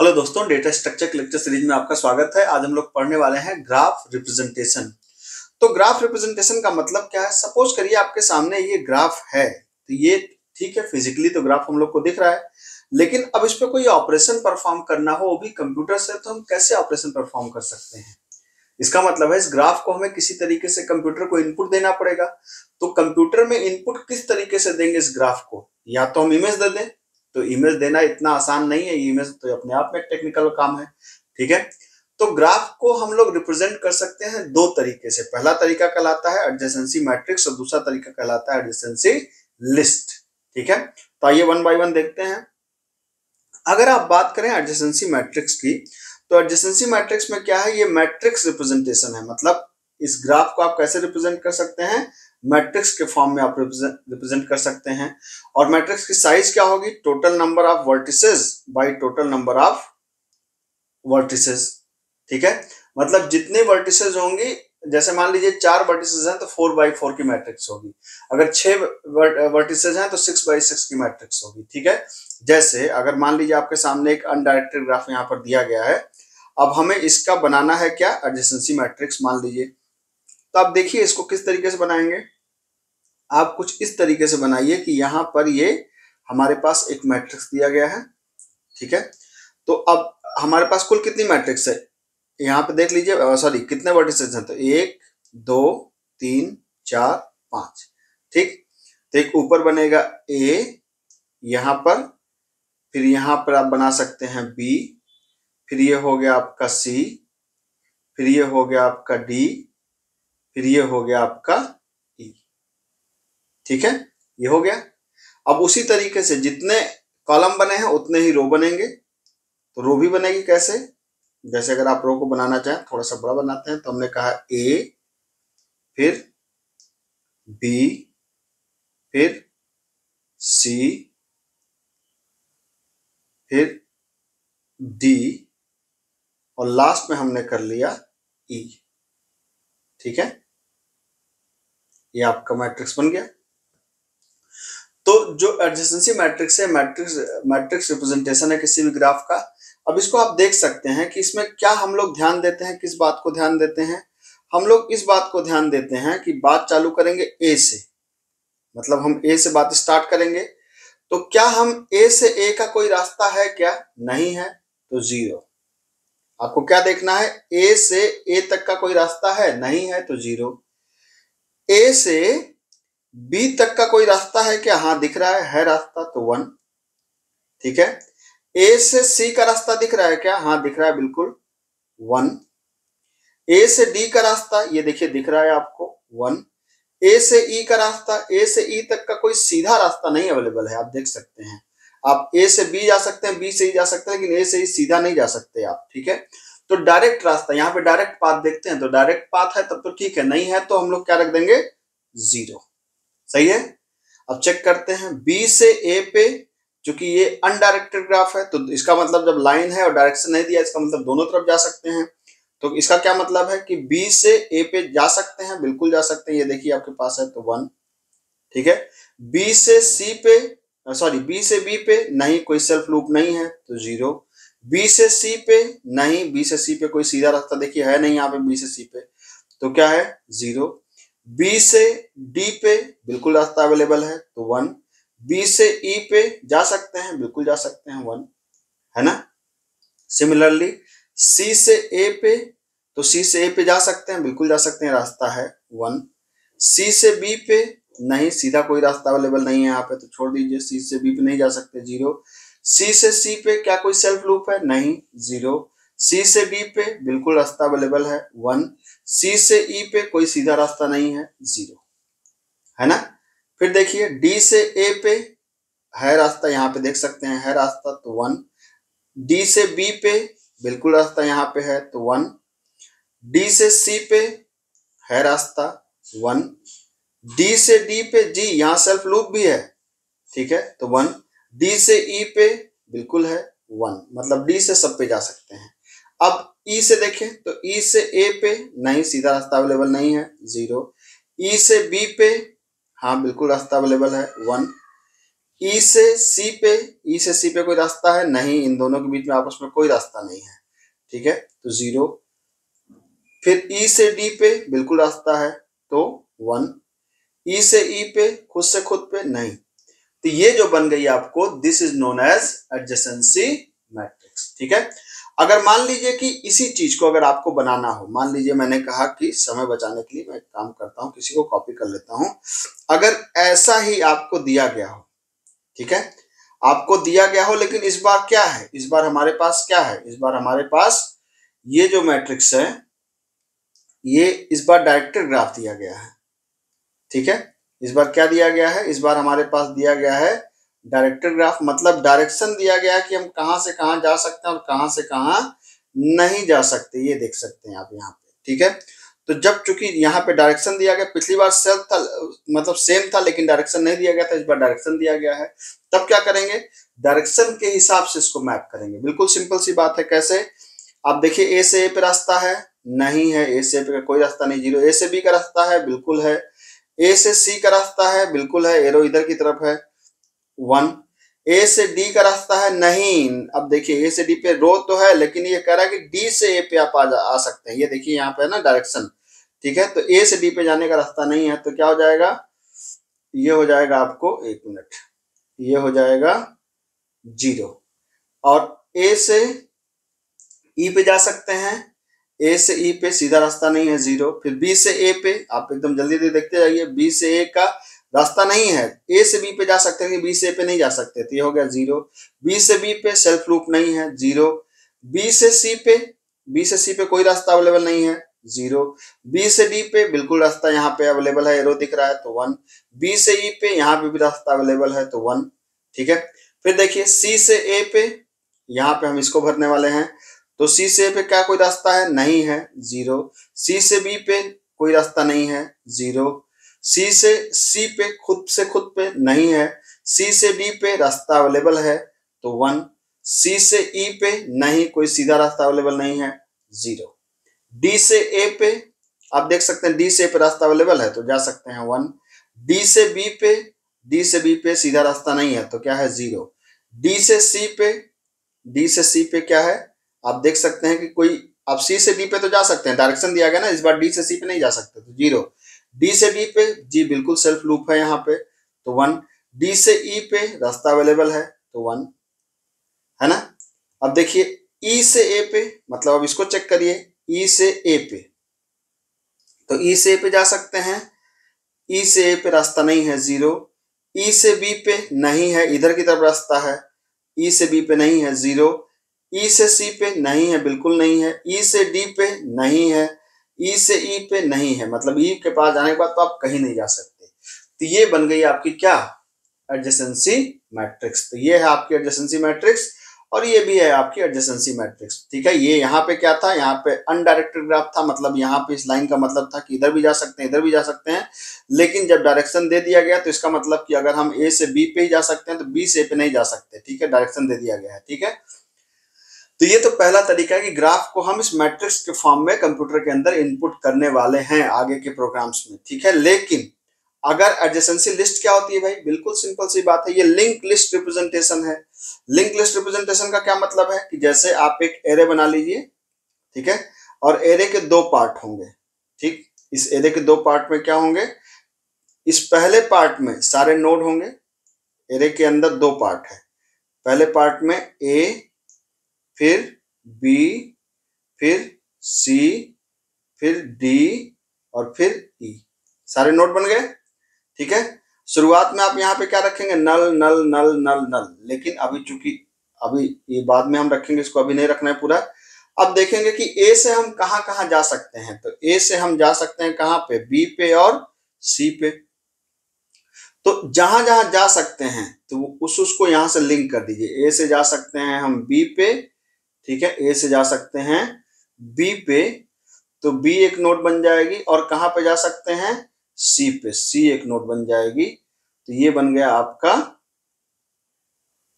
Hello दोस्तों, data structure के lecture series में आपका स्वागत है। आज हम लोग पढ़ने वाले हैं ग्राफ रिप्रेजेंटेशन। तो ग्राफ रिप्रेजेंटेशन का मतलब क्या है? सपोज करिए आपके सामने ये ग्राफ है, तो ये ठीक है, फिजिकली तो ग्राफ हम लोग को दिख रहा है, लेकिन अब इस पे कोई ऑपरेशन परफॉर्म करना हो, वो भी कंप्यूटर से, तो हम कैसे ऑपरेशन परफॉर्म कर सकते हैं? इसका मतलब है इस ग्राफ को हमें किसी तरीके से कंप्यूटर को इनपुट देना पड़ेगा। तो कंप्यूटर में इनपुट किस तरीके से देंगे इस ग्राफ को? या तो हम इमेज दे दें, तो इमेज देना इतना आसान नहीं है, इमेज तो अपने आप में टेक्निकल काम है, ठीक है। तो ग्राफ को हम लोग रिप्रेजेंट कर सकते हैं दो तरीके से। पहला तरीका कहलाता है एडजेसेंसी मैट्रिक्स और दूसरा तरीका कहलाता है एडजेसेंसी लिस्ट, ठीक है। तो आइए वन बाय वन देखते हैं। अगर आप बात करें एडजेसेंसी मैट्रिक्स की, तो एडजेसेंसी मैट्रिक्स में क्या है? ये मैट्रिक्स रिप्रेजेंटेशन है। मतलब इस ग्राफ को आप कैसे रिप्रेजेंट कर सकते हैं? मैट्रिक्स के फॉर्म में आप रिप्रेजेंट कर सकते हैं। और मैट्रिक्स की साइज क्या होगी? Total number of vertices by total number of vertices, ठीक है। मतलब जितने वर्टिसेस होंगे, जैसे मान लीजिए 4 वर्टिसेस हैं तो 4x4 की मैट्रिक्स होगी। अगर 6 वर्टिसेस हैं तो 6x6 की मैट्रिक्स होगी, ठीक है। जैसे अगर मान लीजिए आपके सामने एक अनडायरेक्टेड ग्राफ यहाँ पर दिया गया है, अब हमें इसका बनाना है क्या? एडजेसेंसी मैट्रिक्स मान लीजिए। तो आप देखिए इसको किस तरीके से बनाएंगे। आप कुछ इस तरीके से बनाइए कि यहाँ पर ये हमारे पास एक मैट्रिक्स दिया गया है, ठीक है। तो अब हमारे पास कुल कितनी मैट्रिक्स है? यहाँ पे देख लीजिए, सॉरी, कितने वर्टिसेस हैं? तो 1 2 3 4 5, ठीक। तो एक ऊपर बनेगा ए यहाँ पर, फिर यहाँ पर आप बना सकते हैं बी, फिर ये हो गया आपका सी, फिर ये हो गया आपका डी, फिर ये हो गया आपका ई, ठीक है। ये हो गया। अब उसी तरीके से जितने कॉलम बने हैं उतने ही रो बनेंगे। तो रो भी बनेगी कैसे? जैसे अगर आप रो को बनाना चाहें, थोड़ा सा बड़ा बनाते हैं, तो हमने कहा ए, फिर बी, फिर सी, फिर डी, और लास्ट में हमने कर लिया ई, ठीक है। ये आपका मैट्रिक्स बन गया। तो जो एडजेसेंसी मैट्रिक्स है, मैट्रिक्स रिप्रेजेंटेशन है किसी भी ग्राफ का। अब इसको आप देख सकते हैं कि इसमें क्या हम लोग ध्यान देते हैं, किस बात को ध्यान देते हैं? हम लोग इस बात को ध्यान देते हैं कि बात चालू करेंगे ए से, मतलब हम ए से बात स्टार्ट करेंगे। तो क्या हम ए से ए का कोई रास्ता है क्या? नहीं है, तो जीरो। आपको क्या देखना है? ए से ए तक का कोई रास्ता है? नहीं है, तो जीरो। ए से बी तक का कोई रास्ता है क्या? हाँ दिख रहा है रास्ता, तो 1, ठीक है। ए से सी का रास्ता दिख रहा है क्या? हाँ दिख रहा है, बिल्कुल 1। ए से डी का रास्ता, ये देखिए दिख रहा है आपको, 1। ए से ई का रास्ता, ए से ई तक का कोई सीधा रास्ता नहीं अवेलेबल है, आप देख सकते हैं। आप ए से बी जा सकते हैं, बी से ई जा सकते हैं, लेकिन ए से ई सीधा नहीं जा सकते आप, ठीक है। तो डायरेक्ट रास्ता, यहाँ पे डायरेक्ट पाथ देखते हैं, तो डायरेक्ट पाथ है तब तो ठीक है, नहीं है तो हम लोग क्या रख देंगे? 0, सही है। अब चेक करते हैं बी से ए पे, क्योंकि ये अनडायरेक्टेड ग्राफ है, तो इसका मतलब जब लाइन है और डायरेक्शन नहीं दिया, इसका मतलब दोनों तरफ जा सकते हैं। तो इसका क्या मतलब है कि बी से ए पे जा सकते हैं, बिल्कुल जा सकते हैं, ये देखिए आपके पास है, तो 1, ठीक है। बी से सी पे, सॉरी बी से बी पे नहीं, कोई सेल्फ लूप नहीं है, तो 0। बी से सी पे नहीं, बी से सी पे कोई सीधा रास्ता देखिए है नहीं यहाँ पे बी से सी पे, तो क्या है? 0। बी से डी पे बिल्कुल रास्ता अवेलेबल है, तो 1। बी से ई पे जा सकते हैं, बिल्कुल जा सकते हैं, 1, है ना। सिमिलरली सी से ए पे, तो सी से ए पे जा सकते हैं, बिल्कुल जा सकते हैं, रास्ता है 1। सी से बी पे नहीं, सीधा कोई रास्ता अवेलेबल नहीं है यहाँ पे, तो छोड़ दीजिए, सी से बी पे नहीं जा सकते, 0। सी से सी पे क्या कोई सेल्फ लूप है? नहीं, 0। सी से डी पे बिल्कुल रास्ता अवेलेबल है, 1। सी से ई पे कोई सीधा रास्ता नहीं है, 0, है ना। फिर देखिए डी से ए पे है रास्ता, यहाँ पे देख सकते हैं है रास्ता, तो 1। डी से बी पे बिल्कुल रास्ता यहाँ पे है, तो 1। डी से सी पे है रास्ता, 1। डी से डी पे, जी यहाँ सेल्फ लूप भी है, ठीक है, तो 1। डी से ई पे बिल्कुल है, 1, मतलब डी से सब पे जा सकते हैं। अब ई से देखें, तो ई से ए पे नहीं, सीधा रास्ता अवेलेबल नहीं है, 0। ई से बी पे हाँ बिल्कुल रास्ता अवेलेबल है, 1। ई से सी पे, ई से सी पे कोई रास्ता है नहीं, इन दोनों के बीच में आपस में कोई रास्ता नहीं है, ठीक है, तो 0। फिर ई से डी पे बिल्कुल रास्ता है तो 1। ई से ई पे खुद से खुद पे नहीं, तो ये जो बन गई आपको, this is known as adjacency matrix, ठीक है। अगर मान लीजिए कि इसी चीज को अगर आपको बनाना हो, मान लीजिए मैंने कहा कि समय बचाने के लिए मैं काम करता हूं, किसी को कॉपी कर लेता हूं, अगर ऐसा ही आपको दिया गया हो, ठीक है, आपको दिया गया हो, लेकिन इस बार क्या है, इस बार हमारे पास क्या है, इस बार हमारे पास ये जो मैट्रिक्स है, ये इस बार डायरेक्टेड ग्राफ दिया गया है, ठीक है। इस बार क्या दिया गया है, इस बार हमारे पास दिया गया है डायरेक्टेड ग्राफ, मतलब डायरेक्शन दिया गया है कि हम कहां से कहां जा सकते हैं और कहां से कहां नहीं जा सकते, ये देख सकते हैं आप यहाँ पे, ठीक है। तो जब चूंकि यहाँ पे डायरेक्शन दिया गया, पिछली बार सेल्फ था, मतलब सेम था, लेकिन डायरेक्शन नहीं दिया गया था, इस बार डायरेक्शन दिया गया है, तब क्या करेंगे, डायरेक्शन के हिसाब से इसको मैप करेंगे। बिल्कुल सिंपल सी बात है। कैसे, आप देखिए ए से ए पे रास्ता है नहीं है, ए से ए पे कोई रास्ता नहीं, 0। ए से बी का रास्ता है बिल्कुल है, ए से सी का रास्ता है बिल्कुल है, एरो इधर की तरफ है 1। ए से डी का रास्ता है नहीं, अब देखिए ए से डी पे रो तो है, लेकिन ये कह रहा है कि डी से ए पे आप आ सकते हैं, ये देखिए यहाँ पे है ना डायरेक्शन, ठीक है। तो ए से डी पे जाने का रास्ता नहीं है, तो क्या हो जाएगा, ये हो जाएगा आपको, एक मिनट, ये हो जाएगा 0। और ए से ई पे जा सकते हैं, ए से ई पे सीधा रास्ता नहीं है 0। फिर बी से ए पे, आप एकदम जल्दी से देखते जाइए, बी से ए का रास्ता नहीं है, ए से बी पे जा सकते हैं, बी से ए पे नहीं जा सकते, तो ये हो गया 0। बी से बी पे सेल्फ लूप नहीं है 0। बी से सी पे, बी से सी पे कोई रास्ता अवेलेबल नहीं है 0। बी से डी पे बिल्कुल रास्ता यहाँ पे अवेलेबल है, एरो दिख रहा है तो 1। बी से ई पे यहाँ पे भी रास्ता अवेलेबल है तो 1, ठीक है। फिर देखिए सी से ए पे, यहाँ पे हम इसको भरने वाले हैं, तो सी से ए पे क्या कोई रास्ता है नहीं है 0। सी से बी पे कोई रास्ता नहीं है 0। सी से सी पे खुद पे नहीं है। सी से डी पे रास्ता अवेलेबल है तो 1। सी से ई पे नहीं, कोई सीधा रास्ता अवेलेबल नहीं है 0। डी से ए पे आप देख सकते हैं, डी से ए पे रास्ता अवेलेबल है तो जा सकते हैं 1। डी से बी पे, डी से बी पे सीधा रास्ता नहीं है तो क्या है 0। डी से सी पे, डी से सी पे क्या है, आप देख सकते हैं कि कोई, आप सी से डी पे तो जा सकते हैं, डायरेक्शन दिया गया ना, इस बार डी से सी पे नहीं जा सकते तो 0। डी से डी पे, जी बिल्कुल सेल्फ लूप है यहाँ पे तो 1। डी से ई पे रास्ता अवेलेबल है तो 1, है ना। अब देखिए ई से ए पे, मतलब अब इसको चेक करिए, ई से ए पे, तो ई से ए पे जा सकते हैं, ई से ए पे रास्ता नहीं है 0। ई से बी पे नहीं है, इधर की तरफ रास्ता है, ई से बी पे नहीं है 0। ई से सी पे नहीं है, बिल्कुल नहीं है। ई से डी पे नहीं है, ई से ई पे नहीं है, मतलब ई के पास जाने के बाद तो आप कहीं नहीं जा सकते। तो ये बन गई आपकी क्या, एडजेसेंसी मैट्रिक्स। तो ये है आपकी एडजेसेंसी मैट्रिक्स, और ये भी है आपकी एडजेसेंसी मैट्रिक्स, ठीक है। ये यहाँ पे क्या था, यहाँ पे अनडायरेक्टेड ग्राफ था, मतलब यहाँ पे इस लाइन का मतलब था कि इधर भी जा सकते हैं, इधर भी जा सकते हैं, लेकिन जब डायरेक्शन दे दिया गया तो इसका मतलब कि अगर हम ए से बी पे ही जा सकते हैं तो बी से ए पे नहीं जा सकते, ठीक है, डायरेक्शन दे दिया गया है, ठीक है। तो ये तो पहला तरीका है कि ग्राफ को हम इस मैट्रिक्स के फॉर्म में कंप्यूटर के अंदर इनपुट करने वाले हैं आगे के प्रोग्राम्स में, ठीक है। लेकिन अगर एडजेसेंसी लिस्ट क्या होती है भाई, बिल्कुल सिंपल सी बात है, ये लिंक लिस्ट रिप्रेजेंटेशन है। लिंक लिस्ट रिप्रेजेंटेशन का क्या मतलब है कि जैसे आप एक एरे बना लीजिए, ठीक है, और एरे के 2 पार्ट होंगे, ठीक। इस एरे के 2 पार्ट में क्या होंगे, इस पहले पार्ट में सारे नोड होंगे, एरे के अंदर 2 पार्ट है, पहले पार्ट में ए, फिर बी, फिर सी, फिर डी और फिर ई, सारे नोड बन गए, ठीक है। शुरुआत में आप यहाँ पे क्या रखेंगे, नल नल नल नल नल, लेकिन अभी चूंकि अभी ये बाद में हम रखेंगे, इसको अभी नहीं रखना है पूरा। अब देखेंगे कि ए से हम कहाँ कहाँ जा सकते हैं, तो ए से हम जा सकते हैं कहाँ पे, बी पे और सी पे। तो जहां जहां जा सकते हैं तो उसको यहां से लिंक कर दीजिए। ए से जा सकते हैं हम बी पे, ठीक है, ए से जा सकते हैं बी पे, तो बी एक नोड बन जाएगी, और कहां पे जा सकते हैं, सी पे, सी एक नोड बन जाएगी। तो ये बन गया आपका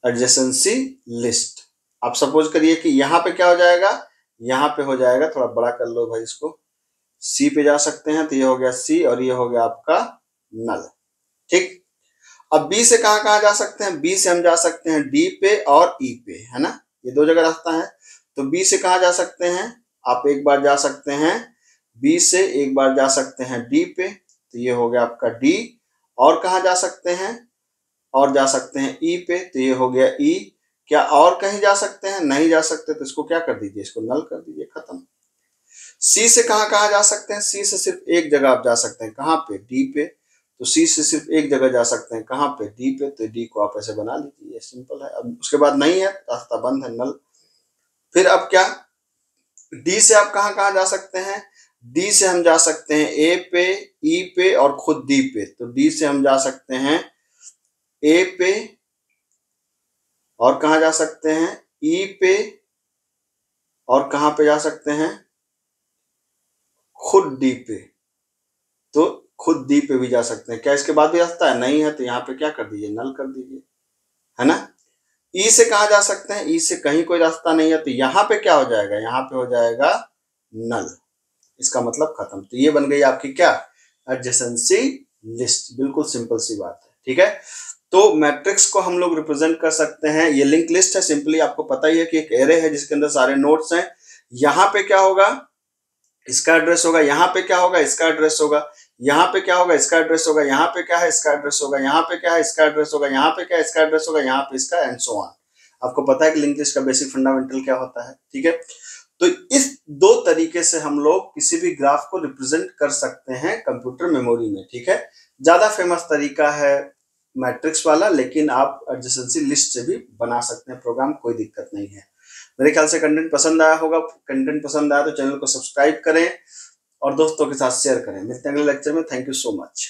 एडजेसेंसी लिस्ट। आप सपोज करिए कि यहाँ पे क्या हो जाएगा, यहाँ पे हो जाएगा, थोड़ा बड़ा कर लो भाई इसको, सी पे जा सकते हैं, तो ये हो गया सी और ये हो गया आपका नल, ठीक। अब बी से कहाँ कहाँ जा सकते हैं, बी से हम जा सकते हैं डी पे और ई पे, है ना, ये दो जगह रास्ता है। तो बी से कहाँ जा सकते हैं, आप एक बार जा सकते हैं बी से, एक बार जा सकते हैं डी पे, तो ये हो गया आपका डी। और कहाँ जा सकते हैं, और जा सकते हैं ई पे, तो ये हो गया ई। क्या और कहीं जा सकते हैं, नहीं जा सकते, तो इसको क्या कर दीजिए, इसको नल कर दीजिए, खत्म। सी से कहाँ कहाँ जा सकते हैं, सी से सिर्फ एक जगह आप जा सकते हैं, कहाँ पे, डी पे। तो सी से सिर्फ एक जगह जा सकते हैं, कहाँ पे, डी पे, तो डी को आप ऐसे बना लीजिए, सिंपल है। अब उसके बाद नहीं है, रास्ता बंद है, नल। फिर अब क्या, डी से आप कहाँ कहाँ जा सकते हैं, डी से हम जा सकते हैं ए पे, ई पे और खुद डी पे। तो डी से हम जा सकते हैं ए पे, और कहाँ जा सकते हैं, ई पे, और कहाँ पे जा सकते हैं, खुद डी पे। तो खुद डी पे भी जा सकते हैं। क्या इसके बाद भी रास्ता है, नहीं है, तो यहाँ पे क्या कर दीजिए, नल कर दीजिए, है ना। ई से कहाँ जा सकते हैं, ई से कहीं कोई रास्ता नहीं है, तो यहाँ पे क्या हो जाएगा, यहाँ पे हो जाएगा नल। इसका मतलब खत्म। तो ये बन गई आपकी क्या, एडजेसेंसी लिस्ट। बिल्कुल सिंपल सी बात है, ठीक है। तो मैट्रिक्स को हम लोग रिप्रेजेंट कर सकते हैं, ये लिंक लिस्ट है। सिंपली आपको पता ही है कि एक एरे है जिसके अंदर सारे नोड्स हैं। यहाँ पे क्या होगा, इसका एड्रेस होगा, यहाँ पे क्या होगा, इसका एड्रेस होगा, यहाँ पे क्या होगा, इसका एड्रेस होगा, यहाँ पे क्या है, इसका एड्रेस होगा, यहाँ पे क्या है, इसका एड्रेस होगा, यहाँ पे क्या है, इसका एड्रेस होगा, यहाँ पे इसका, एंड सो ऑन। आपको पता है कि लिंक लिस्ट का बेसिक फंडामेंटल क्या होता है, ठीक है। तो इस दो तरीके से हम लोग किसी भी ग्राफ को रिप्रेजेंट कर सकते हैं कंप्यूटर मेमोरी में, ठीक है। ज्यादा फेमस तरीका है मैट्रिक्स वाला, लेकिन आप एडजेसेंसी लिस्ट से भी बना सकते हैं प्रोग्राम, कोई दिक्कत नहीं है। मेरे ख्याल से कंटेंट पसंद आया होगा। कंटेंट पसंद आया तो चैनल को सब्सक्राइब करें और दोस्तों के साथ शेयर करें। मिलते हैं अगले लेक्चर में। Thank you so much.